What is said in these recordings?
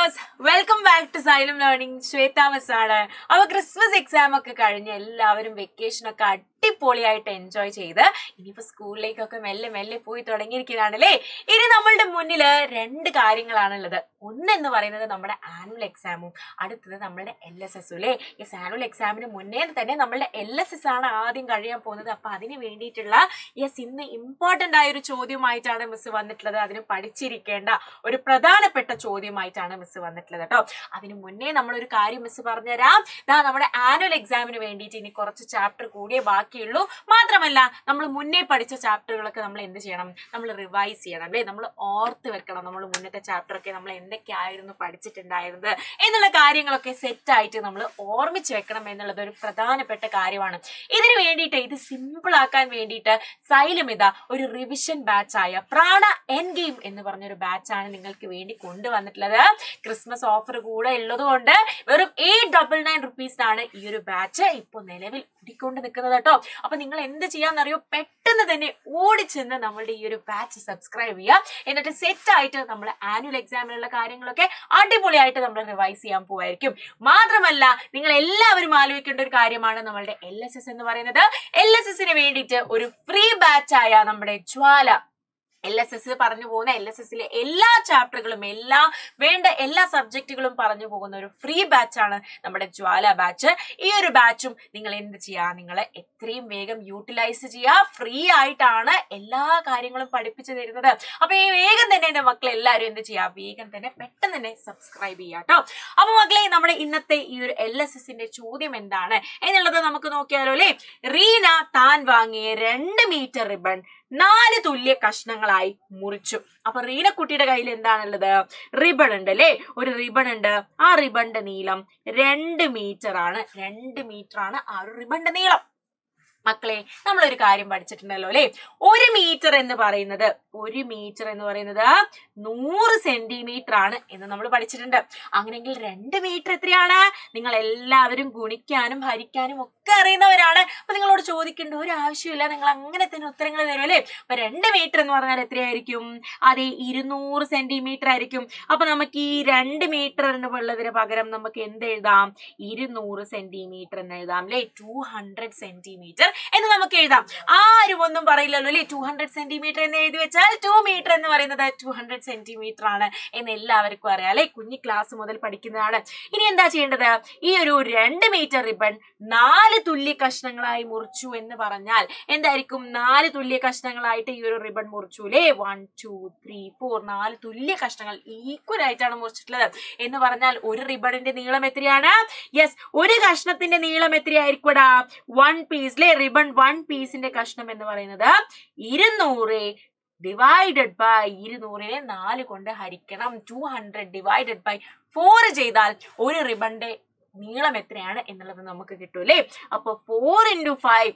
Dears, welcome back to Xylem learning. Shweta miss ആണ്. അപ്പൊ Christmas exam ഒക്കെ കഴിഞ്ഞ് എല്ലാവരും വെക്കേഷൻ ഒക്കെ അടിപൊളിയായിട്ട് എൻജോയ് ചെയ്ത് ഇനിയിപ്പോ സ്കൂളിലേക്കൊക്കെ മെല്ലെ മെല്ലെ പോയി തുടങ്ങിയിരിക്കുകയാണല്ലേ. ഇനി നമ്മളുടെ മുന്നില് രണ്ട് കാര്യങ്ങളാണുള്ളത്. ഒന്നെന്ന് പറയുന്നത് നമ്മുടെ ആനുവൽ എക്സാമും, അടുത്തത് നമ്മളുടെ LSS അല്ലേ. ഈ ആനുവൽ എക്സാമിന് മുന്നേ തന്നെ നമ്മളുടെ LSS ആണ് ആദ്യം കഴിയാൻ പോകുന്നത്. അപ്പൊ അതിന് വേണ്ടിയിട്ടുള്ള ഇന്ന് ഇമ്പോർട്ടന്റ് ആയ ഒരു ചോദ്യമായിട്ടാണ് മിസ് വന്നിട്ടുള്ളത്. അതിന് പഠിച്ചിരിക്കേണ്ട ഒരു പ്രധാനപ്പെട്ട ചോദ്യമായിട്ടാണ് മിസ് വന്നിട്ടുള്ളത് കേട്ടോ. അതിന് മുന്നേ നമ്മളൊരു കാര്യം മിസ് പറഞ്ഞുതരാം. നമ്മുടെ ആനുവൽ എക്സാമിന് വേണ്ടിയിട്ട് ഇനി കുറച്ച് ചാപ്റ്റർ കൂടിയേ ബാക്കിയുള്ളൂ. മാത്രമല്ല നമ്മൾ മുന്നേ പഠിച്ച ചാപ്റ്ററുകളൊക്കെ നമ്മൾ എന്ത് ചെയ്യണം, നമ്മൾ റിവൈസ് ചെയ്യണം അല്ലേ. നമ്മൾ ഓർത്ത് വെക്കണം നമ്മൾ മുന്നത്തെ ചാപ്റ്റർ ഒക്കെ നമ്മൾ എന്തൊക്കെയായിരുന്നു പഠിച്ചിട്ടുണ്ടായിരുന്നത് എന്നുള്ള കാര്യങ്ങളൊക്കെ സെറ്റ് ആയിട്ട് നമ്മൾ ഓർമ്മിച്ച് വെക്കണം എന്നുള്ളത് ഒരു പ്രധാനപ്പെട്ട കാര്യമാണ്. ഇതിന് വേണ്ടിയിട്ട് ഇത് സിമ്പിൾ ആക്കാൻ വേണ്ടിയിട്ട് സൈലം ഒരു റിവിഷൻ ബാച്ച് ആയ പ്രാണ എൻ ഗെയിം എന്ന് പറഞ്ഞൊരു ബാച്ചാണ് നിങ്ങൾക്ക് വേണ്ടി കൊണ്ടുവന്നിട്ടുള്ളത്. ക്രിസ്മസ് ഓഫർ കൂടെ ഉള്ളത് കൊണ്ട് വെറും 899 റുപ്പീസിനാണ് ഈ ഒരു ബാച്ച് ഇപ്പോൾ നിലവിൽ ഓടിക്കൊണ്ട് നിൽക്കുന്നത് കേട്ടോ. അപ്പൊ നിങ്ങൾ എന്ത് ചെയ്യാന്നറിയോ, പെട്ടെന്ന് തന്നെ ഓടിച്ചെന്ന് നമ്മളുടെ ഈ ഒരു ബാച്ച് സബ്സ്ക്രൈബ് ചെയ്യുക. എന്നിട്ട് സെറ്റ് ആയിട്ട് നമ്മൾ ആനുവൽ എക്സാമിനുള്ള കാര്യങ്ങളൊക്കെ അടിപൊളിയായിട്ട് നമ്മൾ റിവൈസ് ചെയ്യാൻ പോവായിരിക്കും. മാത്രമല്ല നിങ്ങൾ എല്ലാവരും ആലോചിക്കേണ്ട ഒരു കാര്യമാണ് നമ്മളുടെ LSS എന്ന് പറയുന്നത്. LSSന് വേണ്ടിയിട്ട് ഒരു ഫ്രീ ബാച്ച് ആയ നമ്മുടെ ജ്വാല LSS പറഞ്ഞു പോകുന്ന LSSലെ എല്ലാ ചാപ്റ്ററുകളും എല്ലാ സബ്ജക്റ്റുകളും പറഞ്ഞു പോകുന്ന ഒരു ഫ്രീ ബാച്ചാണ് നമ്മുടെ ജ്വാല ബാച്ച്. ഈ ഒരു ബാച്ചും നിങ്ങൾ എന്ത് ചെയ്യുക, നിങ്ങൾ എത്രയും വേഗം യൂട്ടിലൈസ് ചെയ്യുക. ഫ്രീ ആയിട്ടാണ് എല്ലാ കാര്യങ്ങളും പഠിപ്പിച്ചു തരുന്നത്. അപ്പൊ ഈ വേഗം തന്നെ എന്റെ മക്കളെ എല്ലാവരും എന്ത് ചെയ്യുക, വേഗം തന്നെ പെട്ടെന്ന് തന്നെ സബ്സ്ക്രൈബ് ചെയ്യുക കേട്ടോ. അപ്പൊ മക്കളെ, നമ്മുടെ ഇന്നത്തെ ഈ ഒരു LSSന്റെ ചോദ്യം എന്താണ് എന്നുള്ളത് നമുക്ക് നോക്കിയാലോ അല്ലേ. റീന താൻ വാങ്ങിയ 2 മീറ്റർ റിബൺ 4 തുല്യ കഷ്ണങ്ങളായി മുറിച്ചു. അപ്പൊ റീനക്കുട്ടിയുടെ കയ്യിൽ എന്താണുള്ളത്, റിബൺ ഉണ്ട് അല്ലെ. ഒരു റിബൺ ഉണ്ട്. ആ റിബണിന്റെ നീളം 2 മീറ്റർ ആണ്. 2 മീറ്റർ ആണ് ആ ഒരു റിബണിന്റെ നീളം. മക്കളെ, നമ്മളൊരു കാര്യം പഠിച്ചിട്ടുണ്ടല്ലോ അല്ലെ. 1 മീറ്റർ എന്ന് പറയുന്നത് 100 സെന്റിമീറ്റർ ആണ് എന്ന് നമ്മൾ പഠിച്ചിട്ടുണ്ട്. അങ്ങനെയെങ്കിൽ 2 മീറ്റർ എത്രയാണ്? നിങ്ങൾ എല്ലാവരും ഗുണിക്കാനും ഹരിക്കാനും ഒക്കെ അറിയുന്നവരാണ്. അപ്പൊ നിങ്ങളോട് ചോദിക്കേണ്ട ഒരു ആവശ്യമില്ല, നിങ്ങൾ അങ്ങനെ തന്നെ ഉത്തരങ്ങൾ തരും അല്ലെ. അപ്പൊ 2 മീറ്റർ എന്ന് പറഞ്ഞാൽ എത്രയായിരിക്കും? അതെ, 200 സെന്റിമീറ്റർ ആയിരിക്കും. അപ്പൊ നമുക്ക് ഈ 2 മീറ്റർ എന്ന് ഉള്ളതിന് പകരം നമുക്ക് എന്ത് എഴുതാം? 200 സെന്റിമീറ്റർ എന്ന് എഴുതാം അല്ലെ. 200 സെന്റിമീറ്റർ എന്ന് നമുക്ക് എഴുതാം. ആരും ഒന്നും പറയില്ലല്ലോ അല്ലെ. 200 സെന്റിമീറ്റർ എന്ന് എഴുതി വെച്ചാൽ 2 മീറ്റർ എന്ന് പറയുന്നത് 200 സെന്റിമീറ്റർ ആണ് എന്ന് എല്ലാവർക്കും അറിയാം അല്ലെ. കുഞ്ഞി ക്ലാസ് മുതൽ പഠിക്കുന്നതാണ്. ഇനി എന്താ ചെയ്യേണ്ടത്? ഈ ഒരു 2 മീറ്റർ റിബൺ 4 തുല്യ കഷ്ണങ്ങളായി മുറിച്ചു എന്ന് പറഞ്ഞാൽ എന്തായിരിക്കും? 4 തുല്യ കഷ്ണങ്ങളായിട്ട് ഈ ഒരു റിബൺ മുറിച്ചു അല്ലെ. 1 2 3 4 4 തുല്യ കഷ്ണങ്ങൾ ഈക്വൽ ആയിട്ടാണ് മുറിച്ചിട്ടുള്ളത് എന്ന് പറഞ്ഞാൽ ഒരു റിബണിന്റെ നീളം എത്രയാണ്? യെസ്, ഒരു കഷ്ണത്തിന്റെ നീളം എത്രയായിരിക്കും? 1 പീസ് അല്ലെ. റിബൺ 1 പീസിന്റെ കഷ്ണം എന്ന് പറയുന്നത് 200 ഡിവൈഡഡ് ബൈ 200നെ 4 കൊണ്ട് ഹരിക്കണം. 200 ഡിവൈഡഡ് ബൈ 4 ചെയ്താൽ ഒരു റിബണിന്റെ നീളം എത്രയാണ് എന്നുള്ളത് നമുക്ക് കിട്ടും അല്ലേ. അപ്പൊ 4 × 5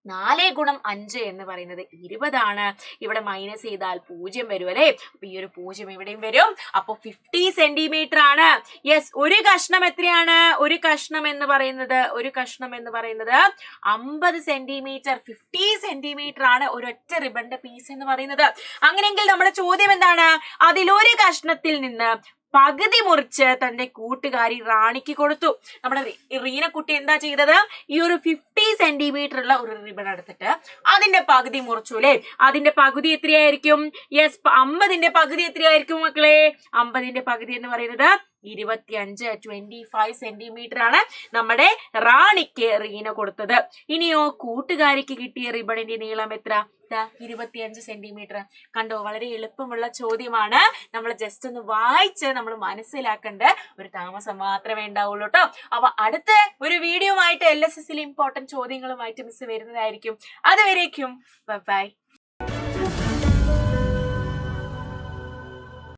4 × 5 എന്ന് പറയുന്നത് 20 ആണ്. ഇവിടെ മൈനസ് ചെയ്താൽ 0 വരും അല്ലെ. അപ്പൊ ഈ ഒരു 0 ഇവിടെയും വരും. അപ്പൊ 50 സെന്റിമീറ്റർ ആണ്. യെസ്, ഒരു കഷ്ണം എത്രയാണ്? ഒരു കഷ്ണം എന്ന് പറയുന്നത് 50 സെന്റിമീറ്റർ. 50 സെന്റിമീറ്റർ ആണ് ഒരൊറ്റ റിബണിന്റെ പീസ് എന്ന് പറയുന്നത്. അങ്ങനെയെങ്കിൽ നമ്മുടെ ചോദ്യം എന്താണ്? അതിലൊരു കഷ്ണത്തിൽ നിന്ന് പകുതി മുറിച്ച് തന്റെ കൂട്ടുകാരി റാണിക്ക് കൊടുത്തു. നമ്മുടെ റീനക്കുട്ടി എന്താ ചെയ്തത്? ഈ ഒരു 50 സെന്റിമീറ്റർ ഉള്ള ഒരു റിബൺ എടുത്തിട്ട് അതിന്റെ പകുതി മുറിച്ചു അല്ലെ. അതിന്റെ പകുതി എത്രയായിരിക്കും? യെസ്, 50ന്റെ പകുതി എത്രയായിരിക്കും മക്കളെ? 50ന്റെ പകുതി എന്ന് പറയുന്നത് 25 സെന്റിമീറ്റർ ആണ് നമ്മുടെ റാണിക്ക് റീന കൊടുത്തത്. ഇനിയോ കൂട്ടുകാരിക്ക് കിട്ടിയ റിബണിന്റെ നീളം എത്ര? 25 സെന്റിമീറ്റർ. കണ്ടോ, വളരെ എളുപ്പമുള്ള ചോദ്യമാണ്. നമ്മൾ ജസ്റ്റ് ഒന്ന് വായിച്ച് നമ്മൾ മനസ്സിലാക്കേണ്ട ഒരു താമസം മാത്രമേ ഉണ്ടാവുള്ളൂ കേട്ടോ. അപ്പൊ അടുത്ത ഒരു വീഡിയോ ആയിട്ട് LSSലെ ഇമ്പോർട്ടന്റ് ചോദ്യങ്ങളുമായിട്ട് മിസ് വരുന്നതായിരിക്കും. അതുവരേക്കും ബൈ.